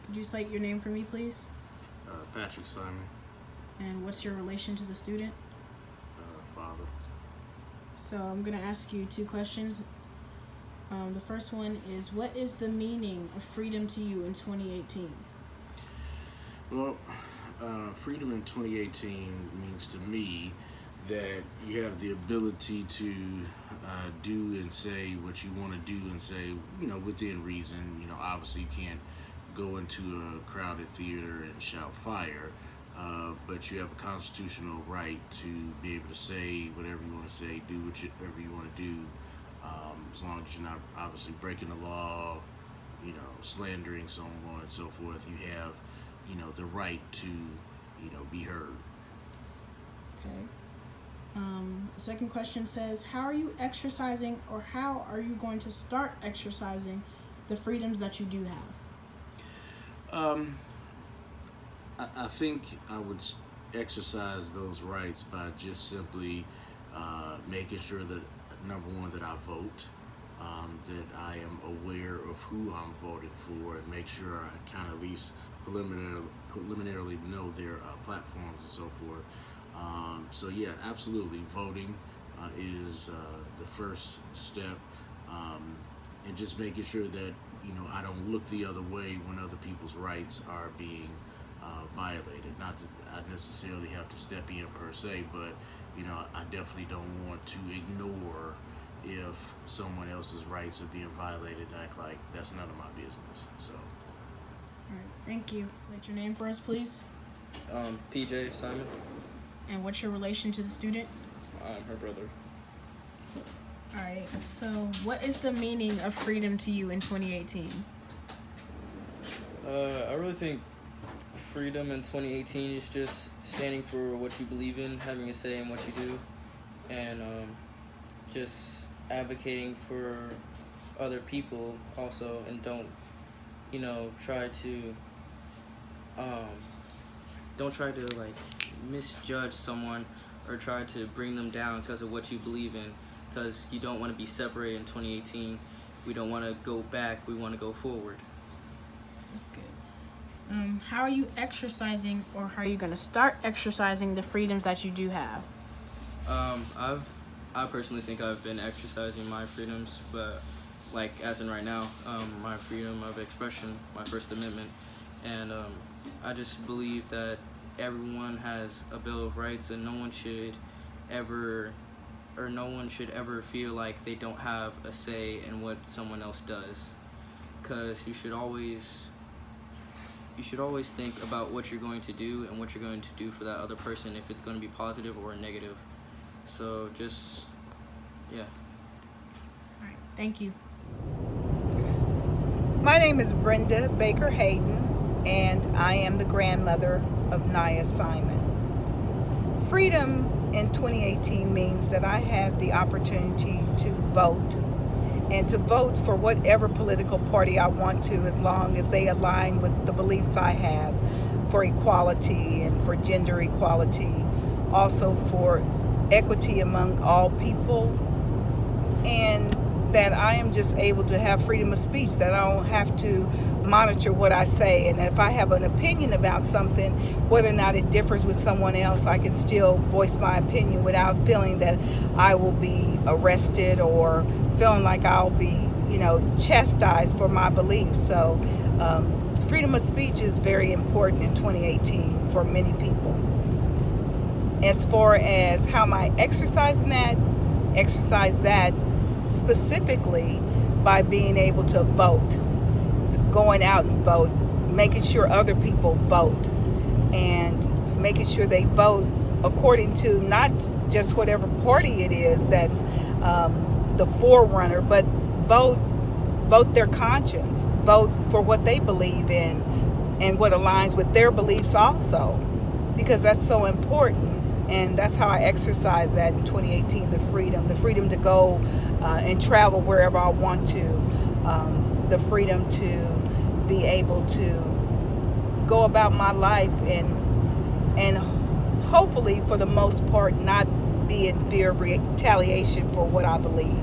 Could you cite your name for me, please? Patrick Simon, And what's your relation to the student? father. So I'm going to ask you 2 questions. The first one is, what is the meaning of freedom to you in 2018? Well, freedom in 2018 means to me that you have the ability to do and say what you want to do and say, within reason. Obviously you can't go into a crowded theater and shout fire, but you have a constitutional right to be able to say whatever you want to say, do whatever you want to do, as long as you're not obviously breaking the law, slandering someone and so forth. You have, the right to, be heard. Okay. The second question says, how are you exercising, or how are you going to start exercising the freedoms that you do have? I think I would exercise those rights by just simply making sure that, number one, that I vote, that I am aware of who I'm voting for, and make sure I kind of at least preliminarily know their platforms and so forth. So yeah, absolutely, voting is the first step, and just making sure that I don't look the other way when other people's rights are being violated. Not that I necessarily have to step in per se, but I definitely don't want to ignore if someone else's rights are being violated and act like that's none of my business. So. All right, thank you. State your name for us, please. PJ Simon. And what's your relation to the student? I'm her brother. All right, so what is the meaning of freedom to you in 2018? I really think freedom in 2018 is just standing for what you believe in, having a say in what you do, and just advocating for other people also, and don't try to like misjudge someone or try to bring them down because of what you believe in, because you don't want to be separated in 2018. We don't want to go back, we want to go forward. That's good. How are you exercising, or how are you going to start exercising the freedoms that you do have? I personally think I've been exercising my freedoms, but like as in right now, my freedom of expression, my First Amendment, and I just believe that everyone has a Bill of Rights, and no one should ever feel like they don't have a say in what someone else does, because you should always think about what you're going to do and what you're going to do for that other person, if it's going to be positive or negative. So just, yeah. All right, thank you. My name is Brenda Baker Hayden, and I am the grandmother of NAHS Simon. Freedom in 2018 means that I have the opportunity to vote, and to vote for whatever political party I want to, as long as they align with the beliefs I have for equality and for gender equality, also for equity among all people, and that I am just able to have freedom of speech, that I don't have to monitor what I say, and that if I have an opinion about something, whether or not it differs with someone else, I can still voice my opinion without feeling that I will be arrested or feeling like I'll be, chastised for my beliefs. So freedom of speech is very important in 2018 for many people. As far as how am I exercising that, specifically by being able to vote, going out and vote, making sure other people vote, and making sure they vote according to not just whatever party it is that's the forerunner, but vote their conscience, vote for what they believe in and what aligns with their beliefs also, because that's so important. And that's how I exercise that in 2018, the freedom to go and travel wherever I want to, the freedom to be able to go about my life and hopefully, for the most part, not be in fear of retaliation for what I believe.